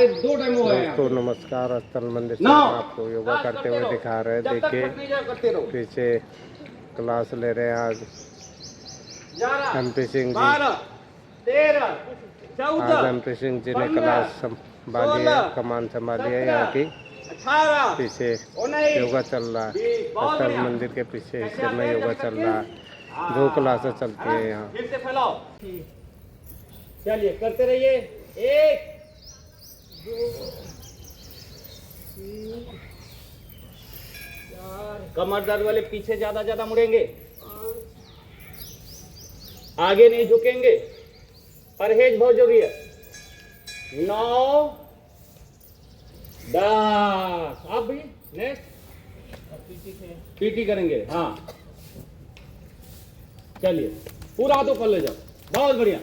हमारे 2 डेमो है दोस्तों नमस्कार, स्थल मंदिर से आपको योगा करते हुए दिखा रहे हैं। देखिए पीछे क्लास ले रहे हैं आज MP सिंह जी। 12 13 14 आज MP सिंह जी ने क्लास संभाली है, कमान संभाली है यहाँ की। 18 पीछे 19 योगा चल रहा है, स्थल मंदिर के पीछे हिस्से में योगा चल रहा है। 2 क्लासेस चलती है यहाँ। फिर से फैलाओ, चलिए करते रहिए। 1 2 3 4, कमर दर्द वाले पीछे ज्यादा मुड़ेंगे, आगे नहीं झुकेंगे, परहेज बहुत जरूरी है। 9 10, आप भी नेक्स्ट पीटी करेंगे। हाँ चलिए पूरा हाथों पर ले जाओ, बहुत बढ़िया।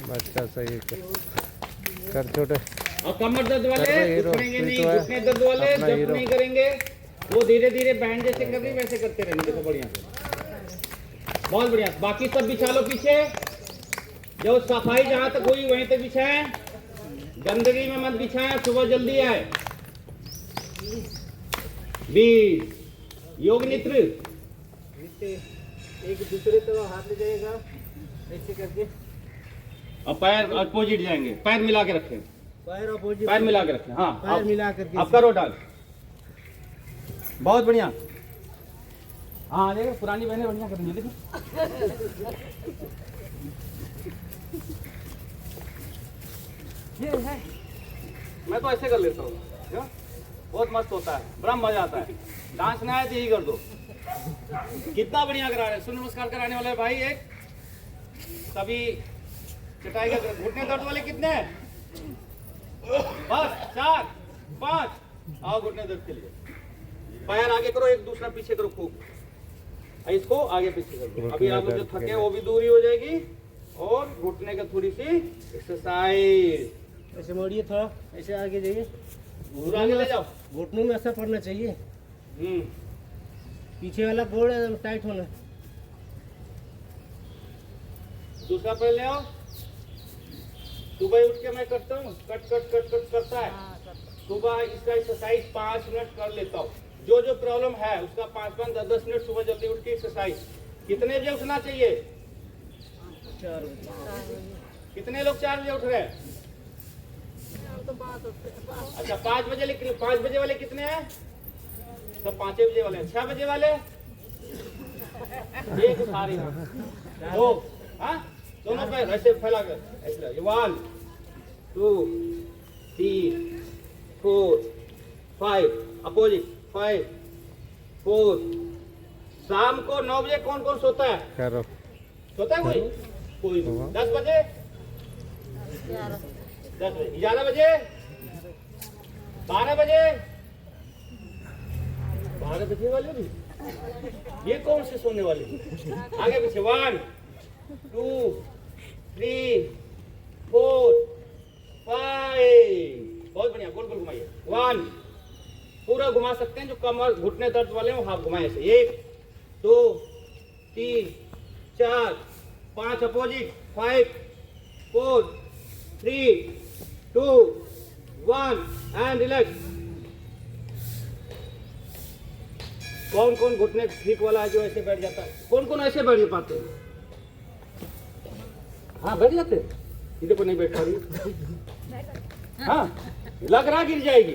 बच्चा सही कर छोटे। और कमर दर्द वाले उठेंगे नहीं, घुटने दर्द वाले जंप नहीं करेंगे, वो धीरे धीरे बैंड जैसे कर रही वैसे करते रहेंगे। देखो बढ़िया, बहुत बढ़िया। बाकी सब बिछा लो पीछे, जो सफाई जहां तक हुई वहीं तक बिछाएं, गंदगी में मत बिछाएं, सुबह जल्दी आए। 20 योग नित्र, एक दूसरे तरफ हाथ ले जाएगा ऐसे करके, और पैर अपोजिट जाएंगे, पैर मिला के रखें, पैर मिला के रखें। हाँ पैर मिला करके अब करो डाल, बहुत बढ़िया। हाँ देखो पुरानी बहनें बढ़िया करेंगी। देखो ये है, मैं तो ऐसे कर लेता हूँ, बहुत मस्त होता है, बड़ा मजा आता है। डांस ना आए तो यही कर दो। कितना बढ़िया करा रहे हैं। सूर्य नमस्कार कराने वाले भाई एक, सभी चटाई का। घुटने दर्द वाले कितने हैं? बस 4 5। आओ घुटने दर्द के लिए पैर आगे करो, एक दूसरा पीछे करो खूब, इसको आगे पीछे कर दो। अभी आप जो थके वो भी दूरी हो जाएगी, और घुटने का थोड़ी सी एक्सरसाइज। ऐसे मोड़िए, थोड़ा ऐसे आगे जाइए, पूरा आगे ले जाओ। घुटनों में असर पड़ना चाहिए। पीछे वाला गोड़ एकदम टाइट होना। दूसरा पैर ले आओ। सुबह उठ के मैं करता हूँ, कट करता है। सुबह इसका एक्सरसाइज 5 मिनट कर लेता हूँ। जो जो प्रॉब्लम है उसका 5-5 10-10 मिनट सुबह जल्दी उठ के एक्सरसाइज। कितने बजे उठना चाहिए? 4 बजे। कितने लोग 4 बजे उठ रहे हैं? अच्छा 5 बजे, लेकिन 5 बजे वाले कितने हैं? सब 5 बजे वाले हैं। 6 बजे वाले एक उठा रही हैं, 2, हाँ दोनों पैर ऐसे फैला कर ऐसे। 1 2 3 4 5, अपोजिट 5 4। शाम को 9 बजे कौन कौन सोता है? करो सोता है कोई? 10 बजे, 10 बजे, 11 बजे, 12 बजे, 12 बजे वाले भी। ये कौन से सोने वाले? आगे पीछे 1 2 3 4 5। बहुत बढ़िया, गोल गोल घुमाइए। 1 पूरा घुमा सकते हैं, जो कमर घुटने दर्द वाले हैं वो हाथ घुमाए ऐसे। 1 2 3 4 5, अपोजिट 5 4 3 2 1 एंड रिलैक्स। कौन कौन घुटने ठीक वाला है जो ऐसे बैठ जाता है? कौन कौन ऐसे बैठ पाते हैं? हाँ बैठ जाते हैं। इधर को नहीं बैठ पा रही। हाँ लग रहा गिर जाएगी।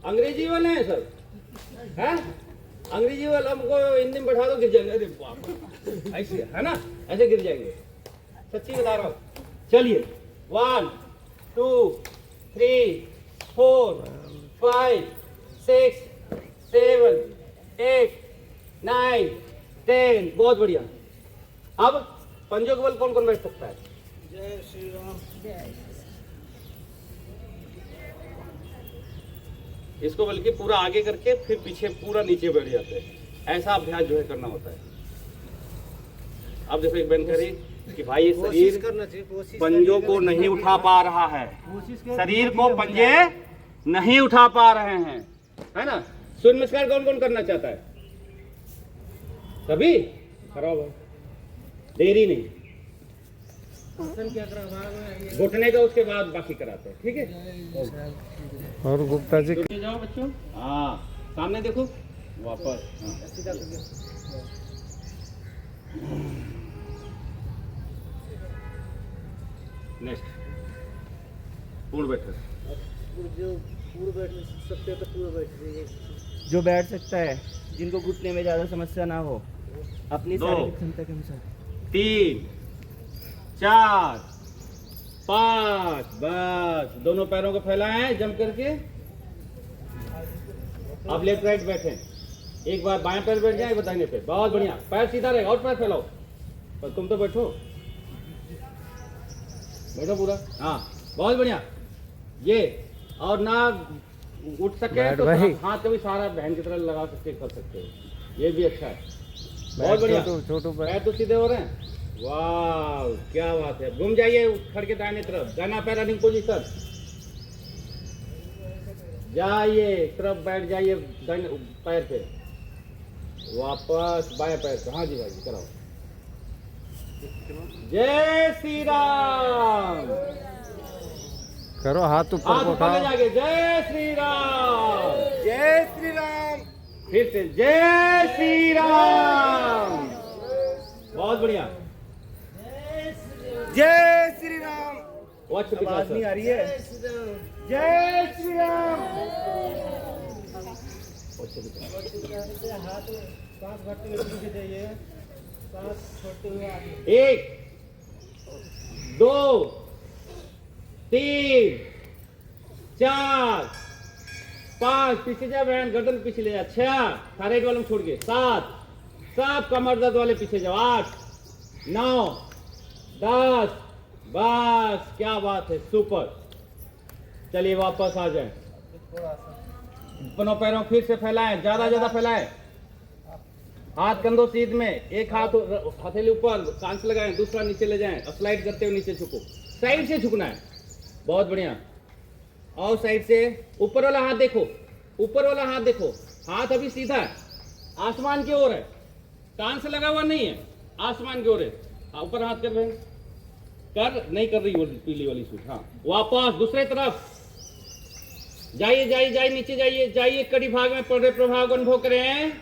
अंग्रेजी वाले हैं सर, हैं? अंग्रेजी वाले हमको हिंदी में बैठा दो, गिर जाएंगे। अरे बाप, ऐसे है ना, ऐसे गिर जाएंगे, सच्ची बता रहा हूँ। चलिए 1 2 3 4 5 6 7 8 9 10। बहुत बढ़िया। अब पंजों के बल कौन कौन बैठ सकता है? जय श्री राम। इसको बल्कि पूरा आगे करके फिर पीछे पूरा नीचे बैठ जाते हैं। ऐसा अभ्यास जो है करना होता है। अब देखो एक बहन कह रही कि भाई शरीर करना चाहिए, पंजों को नहीं उठा पा रहा है, शरीर को पंजे नहीं उठा पा रहे हैं, है ना? सूर्य नमस्कार कौन कौन करना चाहता है? सभी? खराब है, देरी नहीं। क्या करा भाग में घुटने का उसके बाद बाकी कराते हैं, ठीक है। और गुप्ता जी ले जाओ बच्चों, हाँ सामने देखो, वापस हाँ। सीधा कर दिया। नेक्स्ट पूर्ण बैठक। जो पूरे बैठ सकते हैं तो पूरे बैठ जाइए। जो बैठ सकता है, जिनको घुटने में ज़्यादा समस्या ना हो, अपनी दो। शारीरिक क्षमता के अनुसार। 3 4 5, बस दोनों पैरों को फैलाएं जम करके। आप लेफ्ट राइट बैठे, एक बार बाएं पैर बैठ जाए, दाहिने पे, बहुत बढ़िया, पैर सीधा रहेगा और पैर फैलाओ, पर तुम तो बैठो बैठो पूरा, हाँ बहुत बढ़िया। ये और ना उठ सके बैठ तो भाई। हाथ कभी सारा बहन की तरह लगा सकते कर सकते हो, ये भी अच्छा है, बहुत बढ़िया। छोटू पैर तो सीधे हो रहे हैं, वाह क्या बात है। घूम जाइए खड़ के दाहिने तरफ, दाहिना पैर रनिंग पोजीशन, जाइए तरफ बैठ जाइए दाहिने पैर पे, वापस बाएं पैर पे, हाँ जी भाई कराओ। जय श्री राम, करो हाथ ऊपर हाथ को ऊपर ले उठाओ। जाके जय श्री राम, जय श्री राम। फिर से जय श्री राम, बहुत बढ़िया। जय श्री राम। वो अच्छे दिखा आवाज नहीं आ रही है। जय श्री राम। हाथ सांस भरते हुए पीछे जाइए, सांस छोड़ते हुए आगे। 1 2 3 4 5, पीछे जा बहन, गर्दन पीछे ले जा। 6 थायराइड वालों को छोड़ के, 7 सब कमर दर्द वाले पीछे जाओ। 8 9 10, बस क्या बात है, सुपर। चलिए वापस आ जाए, दोनों पैरों फिर से फैलाएं, ज्यादा फैलाएं, हाथ कंधों सीध में, एक हाथ हथेली ऊपर, कान से लगाएं, दूसरा नीचे ले जाएं और स्लाइड करते हुए नीचे झुको, साइड से झुकना है, बहुत बढ़िया। और साइड से ऊपर वाला हाथ देखो, ऊपर वाला हाथ देखो, हाथ अभी सीधा है, आसमान की ओर है, कान से लगा हुआ नहीं है, आसमान की ओर है। ऊपर हाथ कर रहे हैं, कर नहीं कर रही वो पीली वाली सूट, हाँ वापस दूसरे तरफ जाइए, नीचे जाइए, कड़ी भाग में पड़ रहे प्रभाव को अनुभव करें।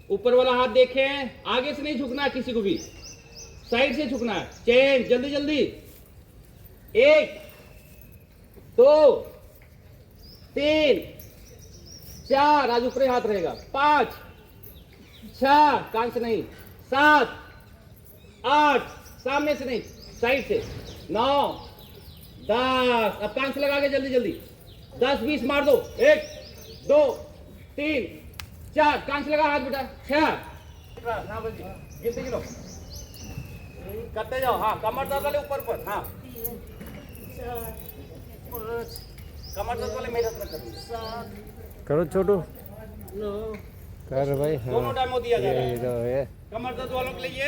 ऊपर वाला हाथ देखें, आगे से नहीं झुकना है किसी को भी, साइड से झुकना है। चेंज, जल्दी 1 2 3 4, आज ऊपरी हाथ रहेगा। 5 6, कान से नहीं। 7 8, सामने से नहीं, साइड से। 9 10, अब कान से लगा के जल्दी 10 20 मार दो। 1 2 3 4, कान से लगा हाथ बेटा। 6 गिनते गिनो, करते जाओ, हाँ कमर दर्द वाले ऊपर पर, हाँ 5 कमर दर्द वाले मेरे हाथ में कर करो छोटू, 9 कर भाई। हाँ दोनों डेमो दिया जा रहा है। ये जो है कमर दर्द वालों के लिए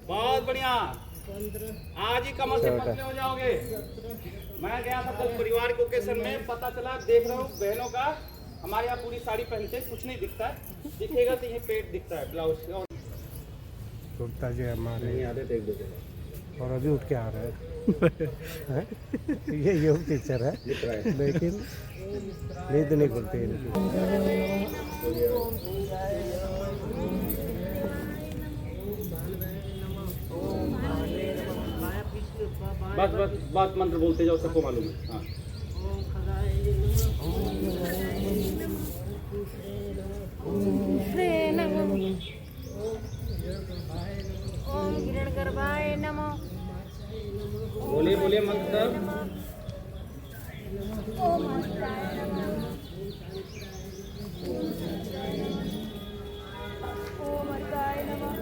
बहुत बढ़िया, 15 आज ही कमर से पतले हो जाओगे। मैं गया था कल परिवार के ओकेशन में, पता चला, देख रहा हूँ बहनों का, हमारे यहाँ पूरी साड़ी पहनते कुछ नहीं दिखता है, दिखेगा तो ये पेट दिखता है ब्लाउज से, और गुप्ता जी हमारे नहीं आते देख देते और अभी उठ के आ रहे हैं। ये योग टीचर है, दिख रहा है। लेकिन नींद नहीं खुलती इनकी। बस मंत्र बोलते जाओ, सबको मालूम है। हाँ ओम खगाय ओम हिरण्यगर्भाय नमः। बोलिए मंत्र सब। ओम हस्ताय नमः। ओम अर्काय नमः।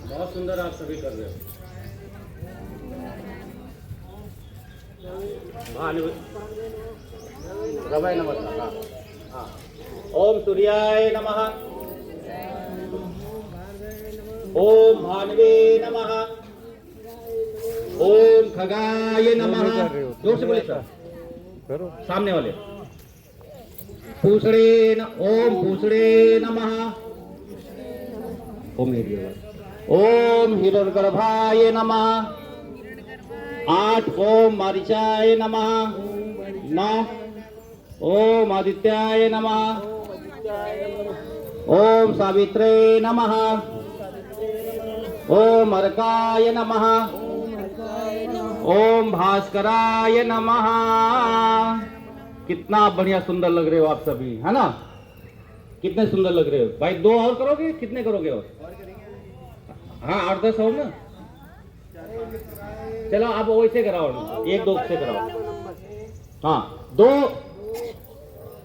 बहुत सुंदर आप सभी कर रहे हो। रवाय नमः। हाँ हाँ, ओम सूर्याय नमः, ओम भानवे नमः, ओम खगाय नमः। जोर से बोले सर, करो सामने वाले। पूसड़े ओम पूसड़े नमः। ओम नहीं दिया ओम हिरण्यगर्भाय नमः। 8 ओम मारीचाय नमः। 9 ओम आदित्याय नमः। ओम सावित्रे नमः। ओम अर्काय नमः। ओम भास्कराय नमः। कितना बढ़िया सुंदर लग रहे हो आप सभी, है ना? कितने सुंदर लग रहे हो भाई। 2 और करोगे? कितने करोगे और? हाँ 8-10 और ना। चलो आप वैसे कराओ ना, 1-2 से कराओ। हाँ 2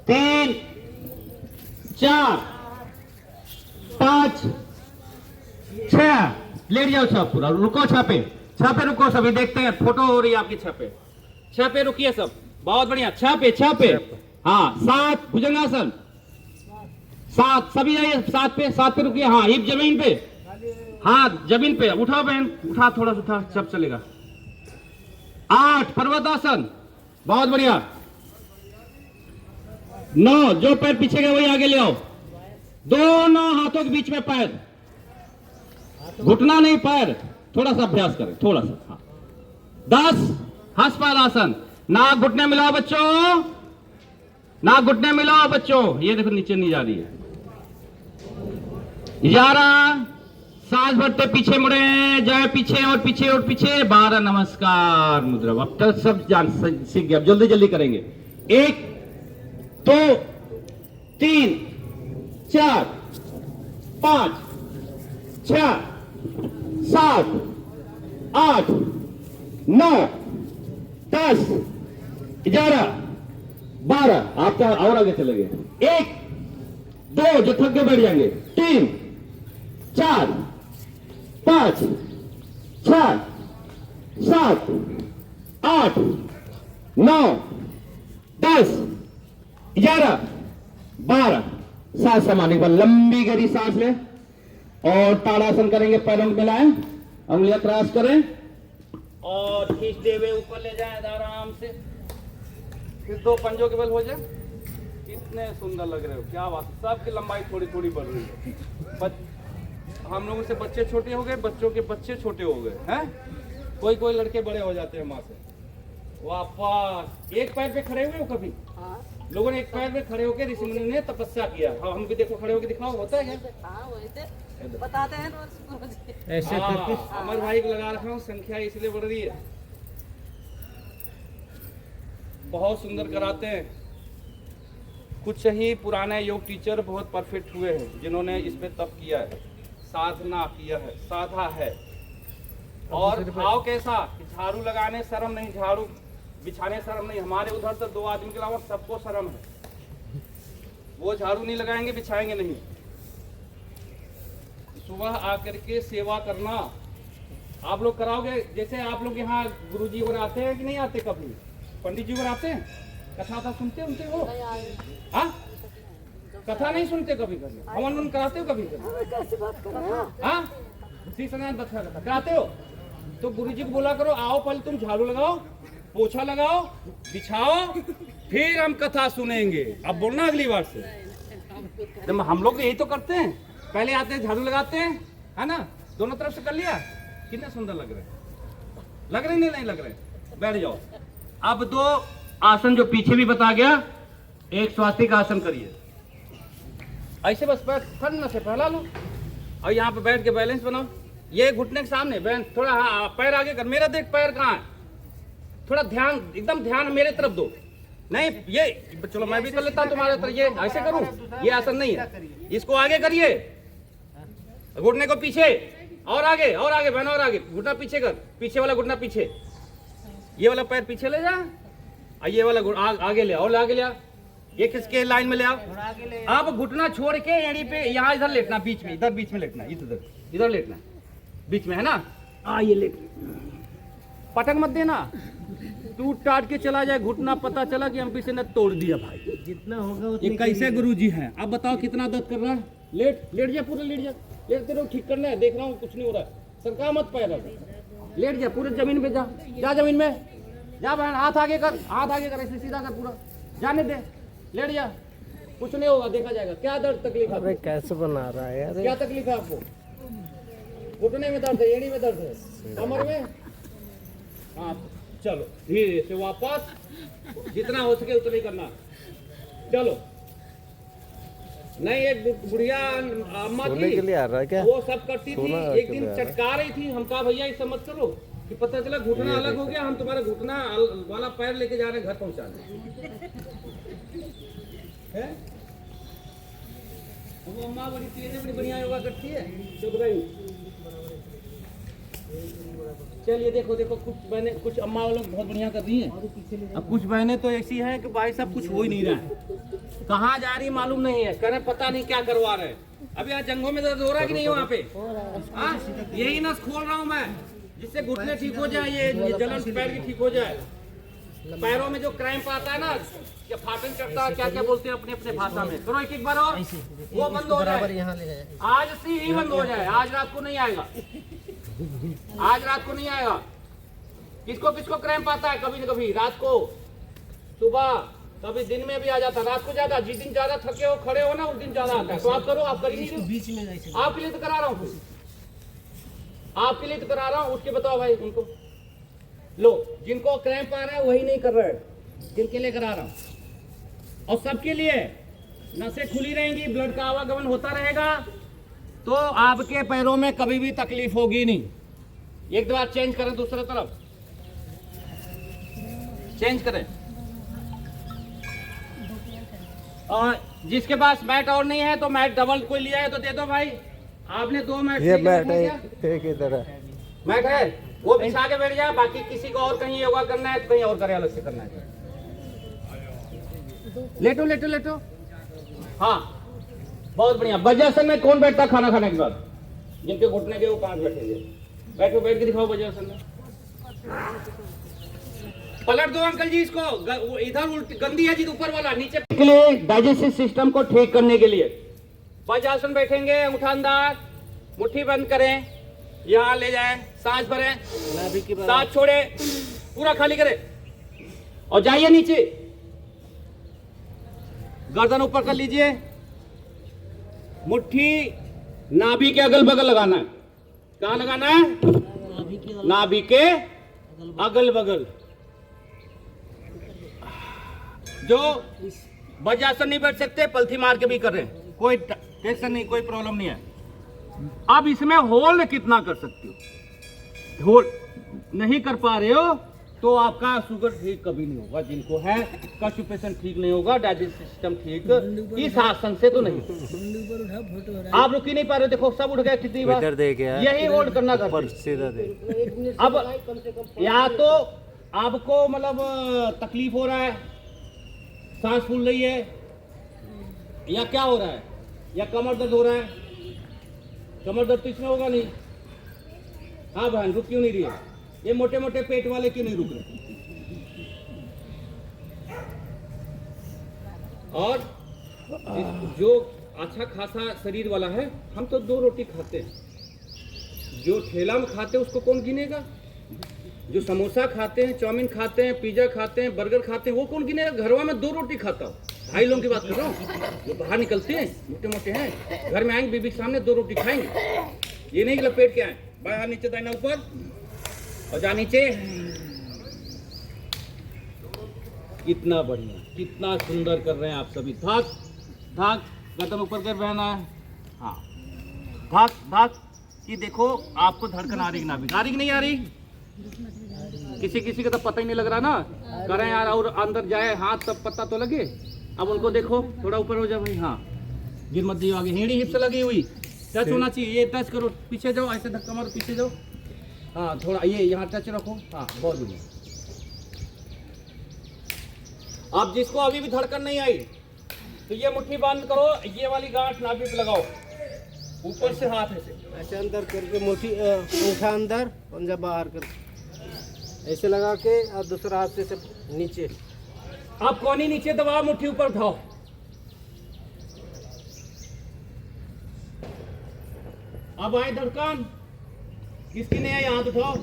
3 4 5 6 लेट जाओ सब पूरा। रुको छापे रुको, सभी देखते हैं फोटो हो रही है आपकी। छापे रुकिए सब, बहुत बढ़िया। छापे हाँ 7 भुजंगासन। 7 सभी जाइए 7 पे रुकिए। हाँ हिप जमीन पे, हाथ जमीन पे उठाओ बहन, उठा थोड़ा सा उठा, सब चलेगा। 8 पर्वतासन, बहुत बढ़िया। 9 जो पैर पीछे गए वही आगे ले आओ। दोनों हाथों के बीच में पैर, घुटना नहीं पैर, थोड़ा सा अभ्यास करें थोड़ा सा। हाँ 10 हस्तपादासन। नाक घुटने मिलाओ बच्चों, नाक घुटने मिलाओ बच्चों। ये देखो नीचे नहीं जा रही है। 11 सांस भरते पीछे मुड़े जाए, पीछे और पीछे और पीछे। 12 नमस्कार मुद्रा। अब तक सब जान सीख गए, अब जल्दी जल्दी करेंगे। 1 2 3 4 5 6 7 8 9 10 11 12। आपका और आगे चले गए। 1 2 जो थक के बैठ जाएंगे। 3 4 5 6 7 8 9 10 11 12। सांस समाने के बाद लंबी गहरी सांस ले और ताड़ासन करेंगे। पैरों में मिलाएं, उंगलियां क्रॉस करें और खींचते हुए ऊपर ले जाएं आराम से। फिर 2 पंजों के बल हो जाए। कितने सुंदर लग रहे हो, क्या बात है। सबकी लंबाई थोड़ी थोड़ी बढ़ रही है। हम लोगों से बच्चे छोटे हो गए, बच्चों के बच्चे छोटे हो गए हैं। कोई लड़के बड़े हो जाते हैं माँ से। वापस एक पैर पे खड़े हुए हो कभी? लोगों ने एक पैर पे खड़े होकर ऋषि मुनि ने तपस्या किया। हाँ हम भी देखो खड़े होकर दिखाओ, होता है क्या? बताते हैं रोज ऐसे करके अमर भाई को लगा रखा हूँ, संख्या इसलिए बढ़ रही है। बहुत सुंदर कराते हैं। कुछ ही पुराने योग टीचर बहुत परफेक्ट हुए हैं जिन्होंने इस पे तप किया है, साधना किया है, साधा है। और भाव कैसा कि झाड़ू लगाने शर्म नहीं, झाड़ू बिछाने शर्म नहीं। हमारे उधर तो 2 आदमी के अलावा सबको शर्म है। वो झाड़ू नहीं लगाएंगे, बिछाएंगे नहीं। सुबह आकर के सेवा करना आप लोग कराओगे। जैसे आप लोग यहाँ गुरुजी और आते हैं कि नहीं आते? कभी पंडित जी और आते हैं? कथा सुनते हो? हाँ कथा नहीं सुनते कभी? हवन कराते हो कभी? हाँ श्री सनातन बच्चा कराते हो तो गुरुजी को बोला करो, आओ पहले तुम झाड़ू लगाओ, पोछा लगाओ, बिछाओ, फिर हम कथा सुनेंगे। अब बोलना अगली बार से। जब हम लोग यही तो करते हैं, पहले आते हैं झाड़ू लगाते हैं, है ना? दोनों तरफ से कर लिया। कितने सुंदर लग रहे नहीं लग रहे। बैठ जाओ। अब 2 आसन जो पीछे भी बता गया, एक स्वास्तिक आसन करिए। ऐसे बस पैर ठंड से फैला लो और यहाँ पे बैठ के बैलेंस बनाओ। ये घुटने के सामने बैठ, थोड़ा हाँ पैर आगे कर। मेरा देख पैर कहाँ है, थोड़ा ध्यान, एकदम ध्यान मेरे तरफ दो। नहीं ये चलो मैं भी कर लेता हूँ तुम्हारे तरफ। ये ऐसे करूँ? ये आसन नहीं है, इसको आगे करिए, घुटने को पीछे और आगे बहन और आगे। घुटना पीछे कर, पीछे वाला घुटना पीछे, ये वाला पैर पीछे ले जा, ये वाला आगे ले और आगे ले आ। ये किसके लाइन में ले आओ। अब घुटना छोड़ के एड़ी पे यहाँ इधर लेटना, बीच में, इधर बीच में लेटना, इधर लेटना, बीच में है ना। ये लेट, पटक मत देना, टूट टाट के चला जाए घुटना, पता चला कि हम किसी ने तोड़ दिया भाई। जितना होगा ये कैसे गुरुजी हैं? अब बताओ कितना दर्द कर रहा है? लेट जा, पूरा लेट जा। लेटते रहो, ठीक करना है। देख रहा हूँ कुछ नहीं हो रहा है, सरका मत पैर। लेट जा, पूरे जमीन पे जा जमीन में जा बहन। हाथ आगे कर, ऐसे सीधा कर, पूरा जाने दे। लेट जा, कुछ नहीं होगा, देखा जाएगा। क्या दर्द तकलीफ है? अरे कैसे बना रहा है यार? क्या तकलीफ है आपको? घुटने में दर्द है, एड़ी में दर्द है, कमर में। हाँ चलो धीरे से वापस, जितना हो सके उतना ही करना। चलो नहीं, एक बुढ़िया अम्मा सोने थी, के लिए आ रहा है क्या? वो सब करती थी। सोना एक के दिन लिए आ रहा है। चटका रही थी, हम कहा भैया ऐसा मत करो, कि पता चला घुटना अलग हो गया, हम तुम्हारा घुटना वाला पैर लेके जा रहे हैं घर पहुंचाने। है वो अम्मा बड़ी तेज है, बड़ी बढ़िया योगा करती है। तो बताइए, चलिए देखो देखो, कुछ बहनें, कुछ अम्मा लोग बहुत बढ़िया कर रही हैं। अब कुछ बहनें तो ऐसी हैं कि भाई साहब कुछ हो ही नहीं रहा है, कहाँ जा रही मालूम नहीं है, कह रहे पता नहीं क्या करवा रहे हैं। अभी आज जंघों में दर्द हो रहा है कि नहीं वहाँ पे? हाँ, यही नस खोल रहा हूँ मैं, जिससे घुटने ठीक हो जाए, ये जलन पैर की ठीक हो जाए। पैरों में जो क्रैम्प आता है ना, क्या फाटन चढ़ता है, क्या क्या बोलते हैं अपने अपने भाषा में, करो एक एक बार और वो बंद हो जाए। आज से ही बंद हो जाए, आज रात को नहीं आएगा, आज रात को नहीं आएगा। किसको किसको क्रैम्प आता है? कभी न कभी रात को, सुबह, कभी दिन में भी आ जाता है, रात को ज्यादा। जिस दिन ज्यादा थके हो, खड़े हो ना, उस दिन ज्यादा आता है। तो आप करो, आप करिए, बीच में ऐसे आपके लिए तो करा रहा हूँ, आपके लिए तो करा रहा हूँ। उसके बताओ भाई उनको, लो जिनको क्रैम्प आ रहा है वही नहीं कर रहे हैं, जिनके लिए करा रहा हूँ। और सबके लिए नसें खुली रहेंगी, ब्लड का आवागमन होता रहेगा, तो आपके पैरों में कभी भी तकलीफ होगी नहीं। एक दो बार चेंज करें, दूसरी तरफ चेंज करें। और जिसके पास मैट और नहीं है तो मैट डबल कोई लिया है तो दे दो भाई। आपने 2 मैट ये ठीक है, बैठ है एक इधर है। मैट है, वो बिछा के बैठ जाए। बाकी किसी को और कहीं योगा करना है तो कहीं और करे, अलग से करना है। लेटो लेटो लेटो, हाँ बहुत बढ़िया। वज्रासन में कौन बैठता खाना खाने के बाद? जिनके घुटने के वो कहाँ बैठेंगे? बैठो, बैठ के दिखाओ वज्रासन में। पलट दो अंकल जी इसको, इधर उल्टी गंदी है जी, ऊपर वाला नीचे के लिए, डाइजेस्टिव सिस्टम को ठीक करने के लिए। वज्रासन बैठेंगे, अंगूठा अंदर, मुट्ठी बंद करें, यहाँ ले जाए, सांस भरें, सांस छोड़े, पूरा खाली करें और जाइए नीचे। गर्दन ऊपर कर लीजिए, मुट्ठी नाभि के अगल बगल लगाना है। कहाँ लगाना है? नाभि के अगल बगल। जो वज्रासन नहीं बैठ सकते, पलथी मार के भी कर रहे हैं, कोई टेंशन नहीं, कोई प्रॉब्लम नहीं है। अब इसमें होल्ड कितना कर सकते हो? होल्ड नहीं कर पा रहे हो तो आपका शुगर ठीक कभी नहीं होगा। जिनको है कॉन्स्टिपेशन ठीक नहीं होगा, डाइजेस्टिव सिस्टम ठीक इस आसन से तो नहीं। आप रुक ही नहीं पा रहे, देखो सब उठ गए कितनी बार। इधर देख यार, यही होल्ड करना था, ऊपर सीधा देख। अब या तो आपको मतलब तकलीफ हो रहा है, सांस फूल रही है, या क्या हो रहा है, या कमर दर्द हो रहा है। कमर दर्द तो इसमें होगा नहीं। हाँ बहन, रुक क्यों नहीं रही है? ये मोटे मोटे पेट वाले क्यों नहीं रुक रहे? और जो अच्छा खासा शरीर वाला है, हम तो 2 रोटी खाते हैं। जो ठेला में खाते हैं उसको कौन गिनेगा? जो समोसा खाते हैं, चाउमीन खाते हैं, पिज्जा खाते हैं, बर्गर खाते हैं, वो कौन गिनेगा? घरवा में 2 रोटी खाता हूँ। भाई लोगों की बात कर रहा हूँ, जो बाहर निकलते हैं मोटे मोटे हैं, घर में आएंगे बीबी के सामने 2 रोटी खाएंगे। ये नहीं कि लपेट के आए, बाहर नीचे दाहिना ऊपर और जा नीचे। कितना बढ़िया, कितना सुंदर कर रहे हैं आप सभी। धाक धाक, गर्दन ऊपर कर बहना है। हाँ धाक धाक, कि देखो आपको धड़कन आ रही, नाभि आ रही कि नहीं आ रही? किसी किसी का तो पता ही नहीं लग रहा ना, करें यार और अंदर जाए हाथ तब पता तो लगे। अब उनको देखो, थोड़ा ऊपर हो जाए भाई। हाँ गिर मत दियो आगे, हेड़ी हिप से लगी हुई, टच होना चाहिए। ये टच करो, पीछे जाओ, ऐसे धक्का मारो, पीछे जाओ। हाँ थोड़ा ये यहाँ टच रखो। हाँ बहुत बढ़िया। अब जिसको अभी भी धड़कन नहीं आई तो ये मुट्ठी बंद करो, ये वाली गांठ नाभि पे लगाओ, ऊपर से हाथ ऐसे अंदर करके मुट्ठी अंगूठा अंदर, पंजा बाहर कर, ऐसे लगा के और दूसरा हाथ से नीचे। आप कोनी नीचे दबाओ, मुट्ठी ऊपर उठाओ। अब आए धड़कन, किसकी नहीं आई? हाथ उठाओ।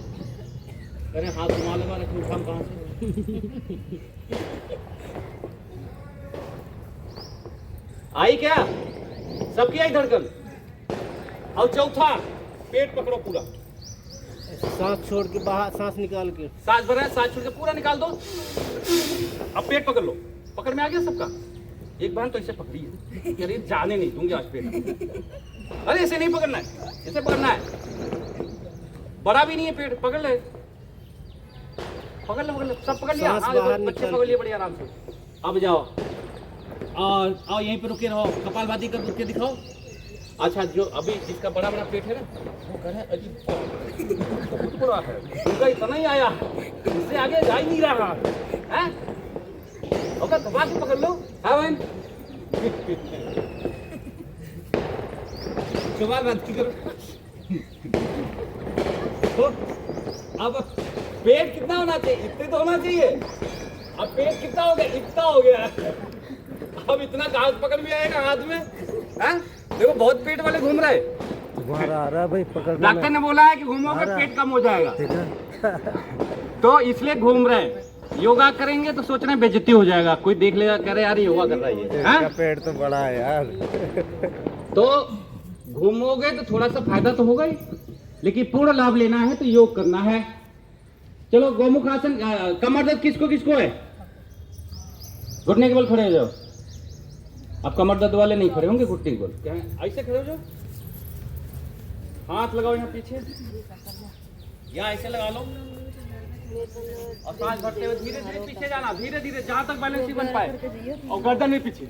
अरे हाथ घुमा लगा रखे, उठाम कहां से? आई क्या? सबकी आई धड़कन। और चौथा, पेट पकड़ो पूरा, सांस छोड़ के बाहर, सांस निकाल के। सांस भरा है, सांस छोड़ के पूरा निकाल दो। अब पेट पकड़ लो, पकड़ में आ गया सबका। एक बार तो इसे पकड़ी है, अरे जाने नहीं दूंगी आज पेट। अरे इसे नहीं पकड़ना है, इसे पकड़ना है, बड़ा भी नहीं है पेट, पकड़ ले, पकड़ ले, पकड़ ले, सब पकड़ लिया। सांस हाँ, बाहर बच्चे निकाल पकड़ लिए बढ़िया आराम से। अब जाओ और आओ यहीं पे रुके रहो, कपालभाति कर के दिखाओ। अच्छा, जो अभी जिसका बड़ा बड़ा पेट है ना, वो कह रहा है अजीब बहुत बड़ा है, उनका इतना ही आया, इससे आगे जा ही नहीं रहा है। ओके, दबा के पकड़ लो। हाँ बहन, सवाल बात की करो। तो अब पेट कितना होना चाहिए? इतने तो होना चाहिए। अब पेट कितना हो गया? इतना हो गया। अब इतना घास पकड़ में आएगा हाथ में, हैं? देखो बहुत पेट वाले घूम रहे हैं। तुम्हारा आ रहा है भाई, पकड़। डॉक्टर ने बोला है कि घूमोगे पेट कम हो जाएगा, तो इसलिए घूम रहे हैं। योगा करेंगे तो सोच रहे हैं बेइज्जती हो जाएगा, कोई देख लेगा, कह रहे यार योगा कर रहा है ये, हैं? पेट तो बड़ा है यार। तो घूमोगे तो थोड़ा सा फायदा तो होगा ही, लेकिन पूर्ण लाभ लेना है तो योग करना है। चलो गोमुख आसन, कमर दर्द किसको किसको है? घुटने के बल खड़े हो जाओ। अब कमर दर्द वाले नहीं खड़े होंगे, घुटने के बल क्या है? ऐसे खड़े हो जाओ, हाथ लगाओ यहाँ पीछे, या ऐसे लगा लो और सांस भरते हुए धीरे धीरे पीछे जाना, धीरे धीरे जहां तक बैलेंस ही बन पाए, और गर्दन भी पीछे।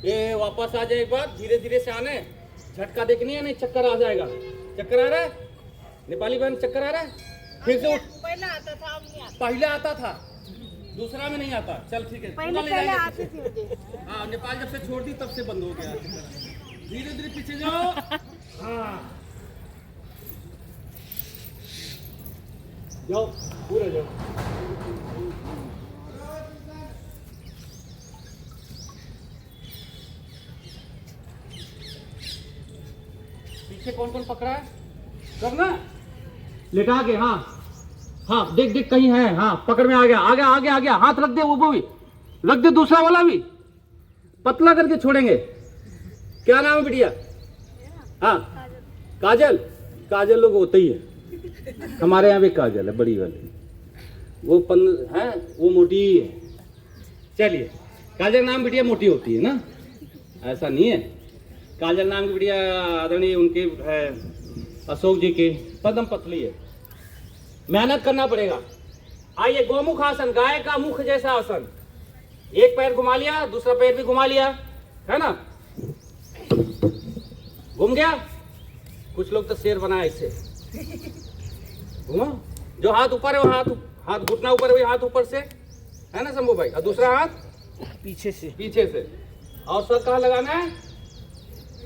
ये वापस आ जाए एक बार, धीरे धीरे से आने, झटका देखनी है, नहीं चक्कर आ जाएगा। चक्कर आ रहा है नेपाली बहन, चक्कर आ रहा है? फिर से उठ। पहले आता था, अब नहीं आता। पहले आता था, दूसरा में नहीं आता। चल ठीक है, पहले ले पहले जाएंगे। आती थी मुझे। हाँ, नेपाल जब से छोड़ दी तब से बंद हो गया। धीरे धीरे पीछे जाओ। हाँ, जाओ पूरा जाओ। पीछे कौन कौन पकड़ा है? करना लेटा के। हाँ हाँ, देख देख कहीं है। हाँ, पकड़ में आ गया, आ गया, आ गया, आ गया। हाथ रख दे, वो भी रख दे, दूसरा वाला भी पतला करके छोड़ेंगे। क्या नाम है बिटिया? हाँ, काजल। काजल लोग होते ही है, हमारे यहाँ भी काजल है, बड़ी वाली। वो है, वो मोटी है। चलिए, काजल नाम बिटिया मोटी होती है ना, ऐसा नहीं है। काजल नाम की बिटिया आदरणीय उनके है अशोक जी की, पदम पतली है। मेहनत करना पड़ेगा। आइए, गोमुख आसन, गाय का मुख जैसा आसन। एक पैर घुमा लिया, दूसरा पैर भी घुमा लिया, है ना? घूम गया। कुछ लोग तो शेर बनाए इससे। घुमा, जो हाथ ऊपर है वो हाथ घुटना ऊपर है, हाथ ऊपर से, है ना शंभू भाई? और दूसरा हाथ पीछे से, पीछे से। और सर कहाँ लगाना है?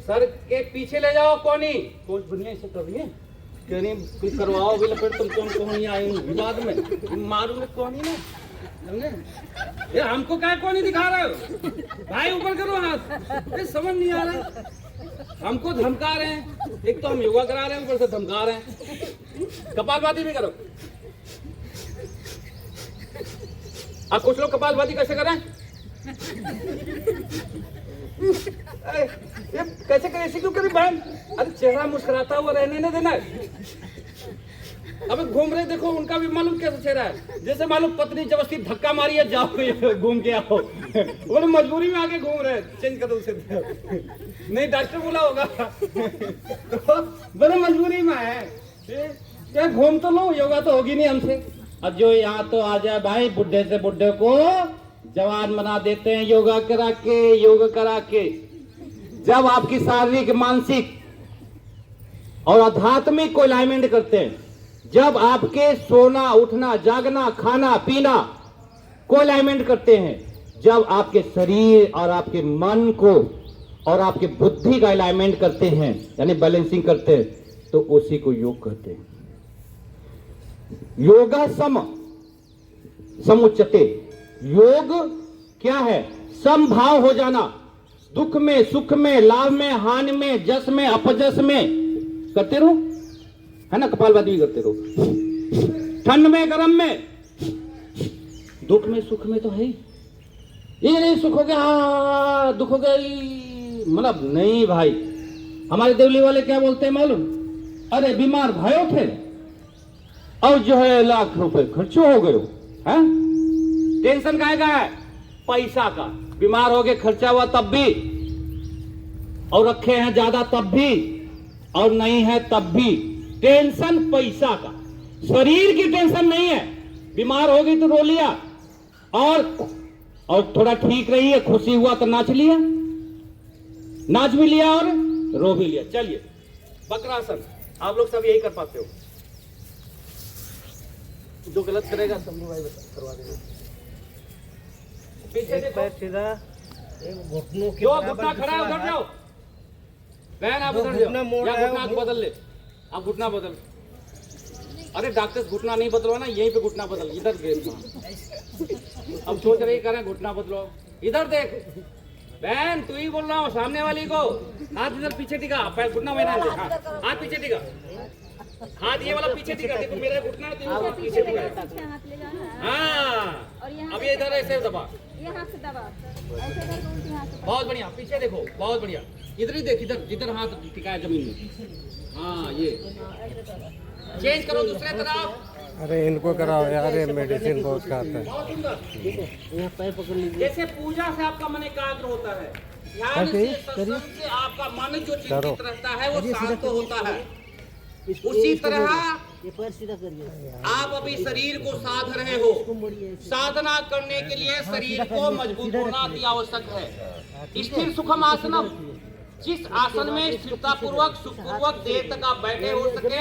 सर के पीछे ले जाओ। कोनी कोच बढ़िया से करिए, कह नहीं कुछ करवाओ भी लपेट, तुम कौन कोनी आई विवाद में मारूंगे कोनी ना, समझे? ये हमको क्या कोनी दिखा रहे हो भाई? ऊपर करो हाथ, ये समझ नहीं आ रहा। हमको धमका रहे हैं, एक तो हम योगा करा रहे हैं, ऊपर से धमका रहे हैं। कपालभाति भी करो। अब कुछ लोग कपालभाति कैसे करें? ये कैसे करे, ऐसे क्यों करी बहन? अरे चेहरा मुस्कुराता हुआ रहने नहीं देना। अब घूम रहे, देखो उनका भी मालूम कैसा चेहरा है, जैसे मालूम पत्नी जबरदस्ती धक्का मारी है, जाओ घूम के आओ। वो मजबूरी में आके घूम रहे, चेंज कर दो उसे। नहीं, डॉक्टर बोला होगा तो बड़े मजबूरी में है। क्या घूम तो लो, योगा तो होगी नहीं हमसे। अब जो यहाँ तो आ जाए भाई, बुढ़े से बुढ़े को जवान बना देते हैं योगा करा के, योग करा के। जब आपकी शारीरिक, मानसिक और आध्यात्मिक को अलाइनमेंट करते हैं, जब आपके सोना, उठना, जागना, खाना, पीना को अलाइनमेंट करते हैं, जब आपके शरीर और आपके मन को और आपके बुद्धि का अलाइनमेंट करते हैं, यानी बैलेंसिंग करते हैं, तो उसी को योग कहते हैं। योगा समुच्चते। योग क्या है? समभाव हो जाना, दुख में, सुख में, लाभ में, हानि में, जस में, अपजस में। करते रहो। है ना, कपालभाति भी करते रहो। ठंड में गर्म में, दुख में सुख में तो है ही। ये नहीं सुख हो गया दुख हो गया, मतलब नहीं भाई। हमारे देवली वाले क्या बोलते हैं मालूम, अरे बीमार भयो थे और जो है लाख रुपए खर्चो हो गए हैं। टेंशन काहे का है, पैसा का। बीमार हो गए, खर्चा हुआ तब भी, और रखे हैं ज्यादा तब भी, और नहीं है तब भी। टेंशन पैसा का, शरीर की टेंशन नहीं है। बीमार हो गई तो रो लिया, और थोड़ा ठीक रही है, खुशी हुआ तो नाच लिया, नाच भी लिया और रो भी लिया। चलिए वक्रासन, आप लोग सब यही कर पाते हो। जो गलत करेगा शंभू भाई करवा देंगे। पीछे एक देखो, पैर सीधा, एक घुटनों के जो बराबर घुटना खड़ा है झुका उधर जाओ। बहन आप उधर घुटना जाओ, मोड़ या रहा है, घुटना वो- बदल ले। आप घुटना बदल। अरे डॉक्टर घुटना नहीं बदलो ना, यहीं पे घुटना बदल। इधर देख, अब सोच रही करें घुटना बदलो। इधर देख बहन, तू ही बोल रहा हूँ सामने वाली को। हाथ इधर पीछे टिका, पैर घुटना मैंने हाथ पीछे टिका, हाथ ये वाला पीछे टिका। देखो मेरा घुटना है, तो ये पीछे टिका है। पीछे हाथ ले जाना है हाँ, और यहाँ अब ये इधर ऐसे दबा। ये हाथ से दबा, ऐसे करके उल्टी हाथ से बहुत बढ़िया, पीछे देखो, बहुत बढ़िया। इधर ही देख, इधर जिधर हाथ टिका है जमीन में। हाँ, ये चेंज करो दूसरे तरफ। अरे इनको कराओ यार, ये मेडिसिन बहुत खाता है। बहुत सुंदर। यहाँ पैर पकड़ लीजिए। जैसे पूजा से आपका मन एकाग्र होता है, ध्यान से, सत्संग से आपका मन जो चिंतित रहता है वो शांत होता है। उसी तरह ये पैर सीधा करिए। आप अभी शरीर को साध रहे हो। साधना करने के लिए शरीर को मजबूत होना अति आवश्यक है। स्थिर सुखम आसनम, जिस आसन में स्थिरता पूर्वक सुखपूर्वक देर तक आप बैठे हो सके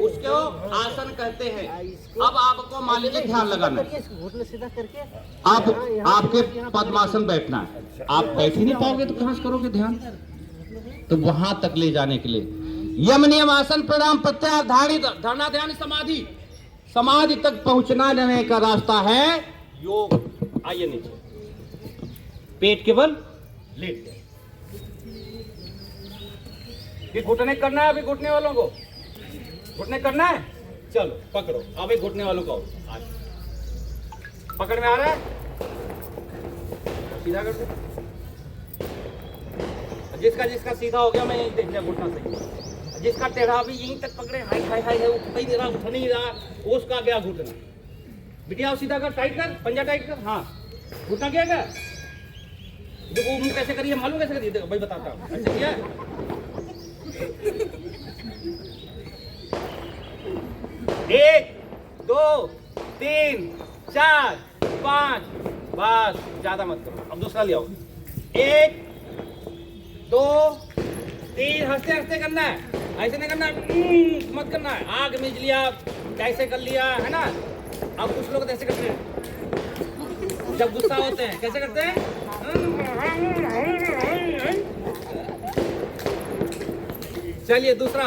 उसको आसन कहते हैं। अब आपको मान लीजिए ध्यान लगाना है, घुटने सीधा करके आप आपके पद्मासन बैठना है। आप बैठ ही नहीं पाओगे तो कहां से करोगे ध्यान, तो वहां तक ले जाने के लिए यम नियम आसन प्राणायाम प्रत्याहार धारणा ध्यान समाधि, समाधि तक पहुंचना जाने का रास्ता है योग। आइए नीचे, पेट के बल लेट गए। ये घुटने करना है, अभी घुटने वालों को घुटने करना है। चलो पकड़ो, अभी घुटने वालों को आज पकड़ में आ रहा है, सीधा कर दो। जिसका सीधा हो गया मैं यहीं देख लिया घुटना सही। जिसका टेढ़ा भी यहीं तक पकड़े, हाय हाय हाय है, उठ नहीं रहा, उठ नहीं रहा, उसका गया घुटना। बिटिया सीधा कर, टाइट कर, पंजा टाइट कर। हाँ, घुटना क्या क्या देखो मुंह कैसे करिए, मालूम कैसे करिए, देखो भाई बताता हूँ। ऐसे किया एक दो तीन चार पाँच, बस ज्यादा मत करो। अब दूसरा ले आओ, एक दो तीन, हंसते हंसते करना है, ऐसे नहीं करना है, मत करना है। आग मिज लिया, कैसे कर लिया है ना। अब कुछ लोग ऐसे करते हैं जब गुस्सा होते हैं, कैसे करते हैं, चलिए दूसरा,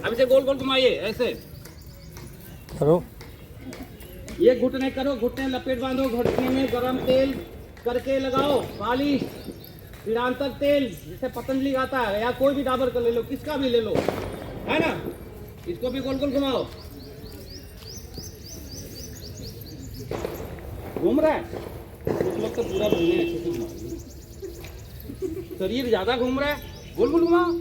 अब इसे गोल गोल घुमाइए ऐसे करो। ये घुटने करो, घुटने लपेट बांधो, घुटने में गरम तेल करके लगाओ, मालिश, पीड़ांतर तेल जिसे पतंजलि आता है, या कोई भी डाबर का ले लो, किसका भी ले लो, है ना। इसको भी गोल गोल घुमाओ। घूम रहा है उस वक्त तो पूरा घूमने अच्छे से घुमाओ। शरीर ज्यादा घूम रहा है, गोल गोल घुमाओ।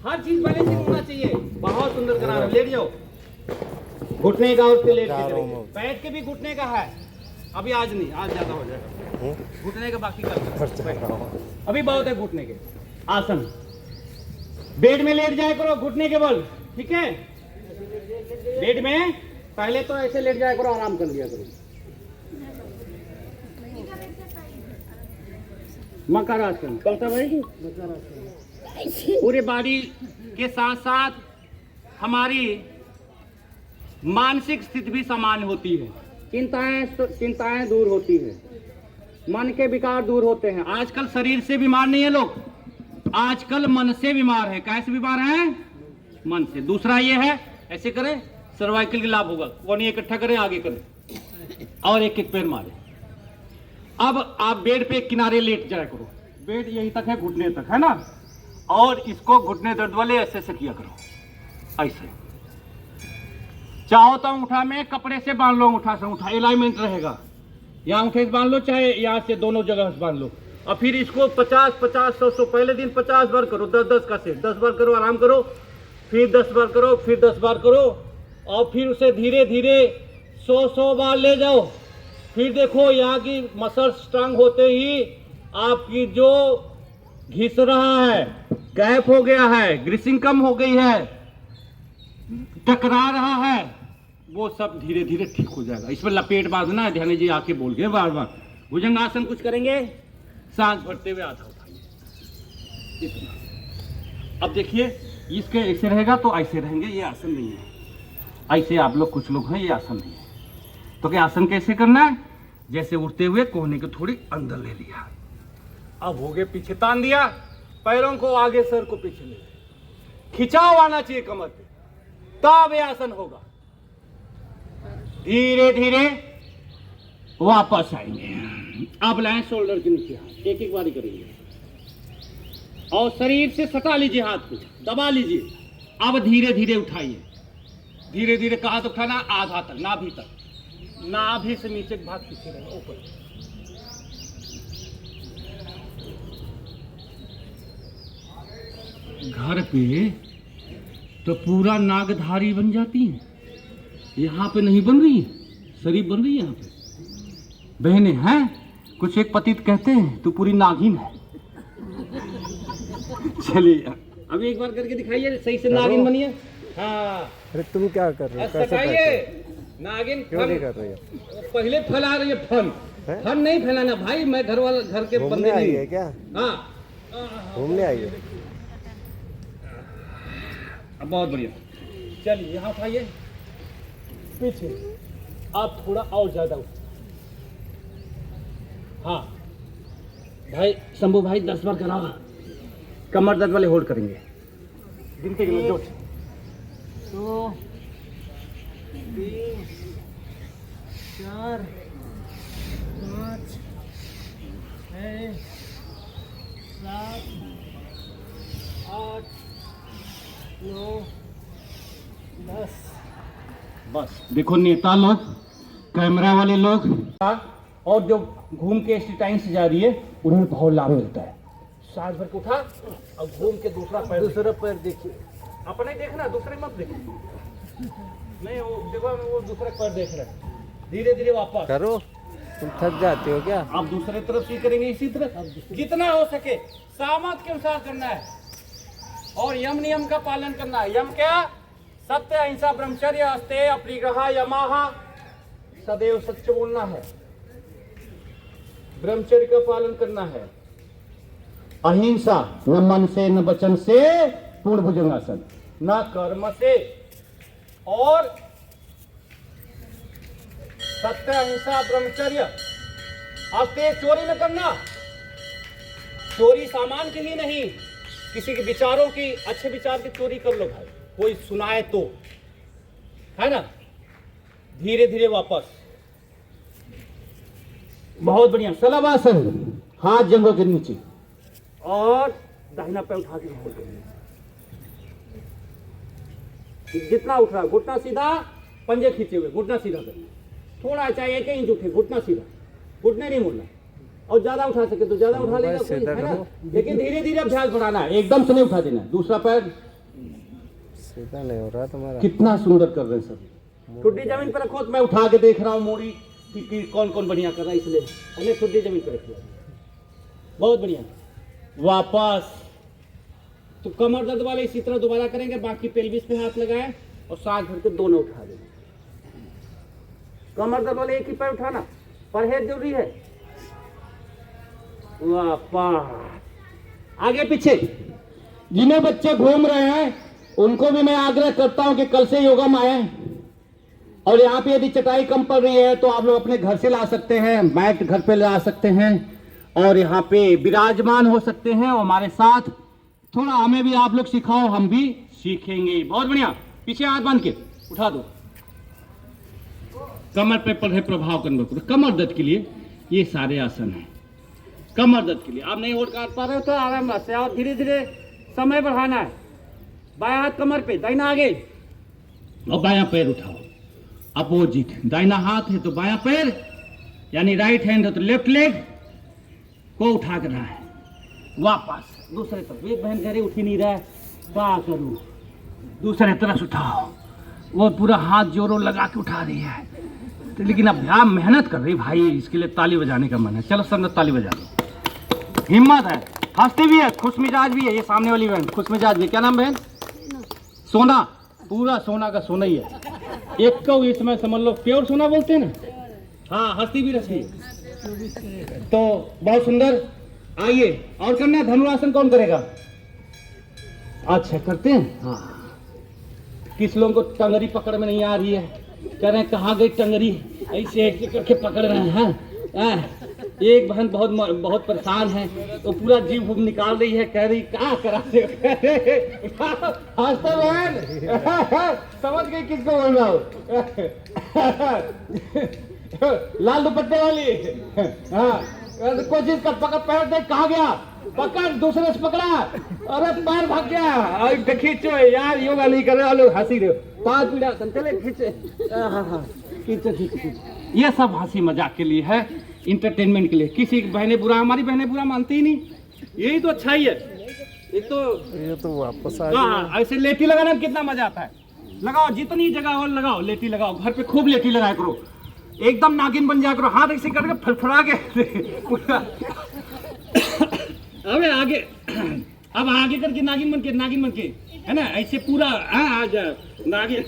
हर चीज बैलेंसिंग होना चाहिए। बहुत सुंदर करा रहा है, लेट जाओ। घुटने का और लेट के करेंगे। बैठ के भी घुटने का है, अभी आज नहीं, आज ज्यादा हो जाएगा। घुटने का बाकी कर, अभी बहुत है घुटने के आसन। बेड में लेट जाया करो घुटने के बल, ठीक है। बेड में पहले तो ऐसे लेट जाया करो, आराम कर लिया करो। मकर आसन करता भाई, पूरे बॉडी के साथ साथ हमारी मानसिक स्थिति भी सामान्य होती है। चिंताएं दूर होती है, मन के विकार दूर होते हैं। आजकल शरीर से बीमार नहीं है लोग, आजकल मन से बीमार है। कैसे बीमार है, मन से। दूसरा ये है, ऐसे करें सर्वाइकल के लाभ होगा। वो नहीं इकट्ठा करें, आगे करें और एक एक पैर मारे। अब आप बेड पे किनारे लेट जाया करो, बेड यहीं तक है, घुटने तक है ना। और इसको घुटने दर्द वाले ऐसे ऐसे किया करो, ऐसे। चाहो तो अंगूठा में कपड़े से बांध लो, अंगूठा से अंगूठा अलाइनमेंट रहेगा। यहाँ अंगूठे से बांध लो, चाहे यहाँ से दोनों जगह से बांध लो। और फिर इसको 50-50 100 पहले दिन 50 बार करो, 10-10 का सेट, 10 बार करो, आराम करो, फिर 10 बार करो, फिर 10 बार करो, और फिर उसे धीरे धीरे 100 बार ले जाओ। फिर देखो यहाँ की मसल स्ट्रांग होते ही आपकी जो घिस रहा है, गैप हो गया है, ग्रीसिंग कम हो गई है, टकरा रहा है, वो सब धीरे धीरे ठीक हो जाएगा। इसमें लपेट बांधना है, ध्यान जी आके बोल गए बार बार। भुजंगासन कुछ करेंगे, सांस भरते हुए आधा उठाइए इतना। अब देखिए इसके ऐसे रहेगा तो ऐसे रहेंगे, ये आसन नहीं है। ऐसे आप लोग कुछ लोग हैं, ये आसन नहीं है। तो क्या आसन कैसे करना है? जैसे उठते हुए कोहनी को थोड़ी अंदर ले लिया, अब हो गए पीछे तान दिया, पैरों को आगे, सर को पीछे ले लिया, खिंचाव आना चाहिए कमर पे, तब ये आसन होगा। धीरे धीरे वापस आएंगे। अब लाएं शोल्डर के नीचे हाथ, एक एक बारी करेंगे और शरीर से सटा लीजिए, हाथ को दबा लीजिए। अब धीरे धीरे उठाइए, धीरे धीरे कहाँ तक उठाना? आधा तक, नाभि तक, नाभि से नीचे भाग पीछे रहेगा, ऊपर। घर पे तो पूरा नागधारी बन जाती है, यहाँ पे नहीं बन रही है, शरीफ बन रही है। यहाँ पे बहने हैं, कुछ एक पतित कहते हैं तू पूरी नागिन है। चलिए अब एक बार करके दिखाइए, सही से नागिन बनिए। हाँ, अरे तुम क्या कर रहे हो? कैसे सटाइए नागिन। क्यों नहीं कर रही हो? पहले फैला रही है फन, फन नहीं फैलाना भाई, मैं घर के बंदे आई नहीं है क्या? हाँ, घूमने आई है। अब बहुत बढ़िया। चलिए यहाँ उठाइए पीछे, आप थोड़ा और ज्यादा उठाइए। हाँ भाई, शंभू भाई 10 बार कराओ, कमर दर्द वाले होल्ड करेंगे। गिनते गिनते 2 2 3 4 5 6 7 8 9 10। बस देखो, नेता लोग, कैमरा वाले लोग और जो घूम के स्टेटाइन से जा रही है, उन्हें बहुत लाभ मिलता है। सांस भर के उठा और घूम के दूसरा पैर देखिए। अपने देखना, दूसरे मत देखो। नहीं वो देखो, वो दूसरा पैर देख रहा है। धीरे धीरे वापस करो, तुम थक जाते हो क्या? आप दूसरे तरफ से करेंगे, इसी तरह जितना हो सके सामर्थ के अनुसार करना है और यम नियम का पालन करना है। यम क्या? सत्य, अहिंसा, ब्रह्मचर्य, अस्तेय, अपरिग्रह, यमाह, सदैव सच बोलना है, ब्रह्मचर्य का पालन करना है, अहिंसा, न मन से न वचन से, पूर्ण भुजंगासन, न कर्म से, और सत्य, अहिंसा, ब्रह्मचर्य, अस्तेय, चोरी न करना। चोरी सामान की ही नहीं, किसी के विचारों की, अच्छे विचार की चोरी कर लो भाई, कोई सुनाए तो, है ना। धीरे धीरे वापस, बहुत बढ़िया। शलभासन, हाथ जंघों के नीचे और दाहिना पैर उठा के होल्ड करेंगे। जितना उठ रहा, घुटना सीधा, पंजे खींचे हुए, घुटना सीधा करें, थोड़ा चाहे 1 इंच उठे, घुटना सीधा, घुटने नहीं मुड़ना। और ज्यादा उठा सके तो ज्यादा उठा लेगा कोई, है ना। लेकिन धीरे धीरे अभ्यास बढ़ाना है, एकदम से नहीं उठा देना। दूसरा पैर सीधा नहीं हो रहा तुम्हारा। कितना सुंदर कर रहे हैं सब। ठुड्डी जमीन पर रखो, तो मैं उठा के देख रहा हूँ मोड़ी कि कौन कौन बढ़िया कर रहा है, इसलिए हमने ठुड्डी जमीन पर रख लिया। बहुत बढ़िया। वापस तो कमर दर्द वाले इसी तरह दोबारा करेंगे, बाकी पेल्विस पे हाथ लगाए और सांस भर के दोनों उठा देंगे। कमर दर्द वाले एक ही पैर उठाना, परहेज जरूरी है। वापस आगे पीछे। जिन्हें बच्चे घूम रहे हैं उनको भी मैं आग्रह करता हूं कि कल से योगा में आए, और यहाँ पे यदि चटाई कम पड़ रही है तो आप लोग अपने घर से ला सकते हैं, मैट घर पे ला सकते हैं और यहाँ पे विराजमान हो सकते हैं। और हमारे साथ थोड़ा हमें भी आप लोग सिखाओ, हम भी सीखेंगे। बहुत बढ़िया। पीछे हाथ बांध के उठा दो, कमर पे पड़े प्रभाव करने को। कमर दर्द के लिए ये सारे आसन हैं। कमर दर्द के लिए आप नहीं होल्ड कर पा रहे हो तो आराम से, और धीरे धीरे समय बढ़ाना है। बायां हाथ कमर पे, दाहिना आगे, और बायां पैर उठाओ। अपोजिट, दाहिना हाथ है तो बायां पैर, यानी राइट हैंड है तो लेफ्ट लेग को उठा करना है, वापस दूसरे तरफ। एक बहन कह रही उठ ही नहीं रहा है, क्या करूं, दूसरे तरफ उठाओ, वो पूरा हाथ जोरों लगा के उठा रही है, तो लेकिन अब यहाँ मेहनत कर रही भाई, इसके लिए ताली बजाने का मन है। चलो सब ताली बजा लो, हिम्मत है, हंसती भी है, खुश मिजाज भी है। ये सामने वाली बहन खुश मिजाज भी, क्या नाम बहन? सोना, पूरा सोना का सोना ही है, एक को इसमें समझ लो प्योर सोना बोलते हैं ना। हाँ, हंसती भी रहती है, तो बहुत सुंदर। आइए और करना है। धनुरासन कौन करेगा? अच्छा करते हैं। हाँ, किस लोगों को टंगरी पकड़ में नहीं आ रही है, कह रहे हैं कहाँ गई टंगरी, ऐसे ऐसे करके पकड़ रहे हैं। एक बहन बहुत परेशान है, तो पूरा जीव खूब निकाल रही है, कह रही क्या करा हंसते बहन समझ गई किसको बोल रहा हूँ। लाल दुपट्टे वाली, हाँ, कोशिश कर, पकड़, पैर देख कहाँ गया, पकड़, दूसरे से पकड़ा, अरे पैर भाग गया, खींचो यार, योगा नहीं कर रहे वाले, हंसी रहे, पाँच पीड़ा चले, खींचे, खींचो खींचो। ये सब हंसी मजाक के लिए है, इंटरटेनमेंट के लिए। किसी की बहनें बुरा, हमारी बहनें बुरा मानती ही नहीं, यही तो अच्छा ही है। ये तो वापस आ गया। ऐसे लेटी लगाना कितना मजा आता है, लगाओ जितनी जगह हो लगाओ, लेटी लगाओ, घर पे खूब लेटी लगाया करो, एकदम नागिन बन जाया करो, हाथ ऐसे करके फड़फड़ा के अबे आगे, अब आगे करके नागिन बन के है ना, ऐसे पूरा आ जा नागिन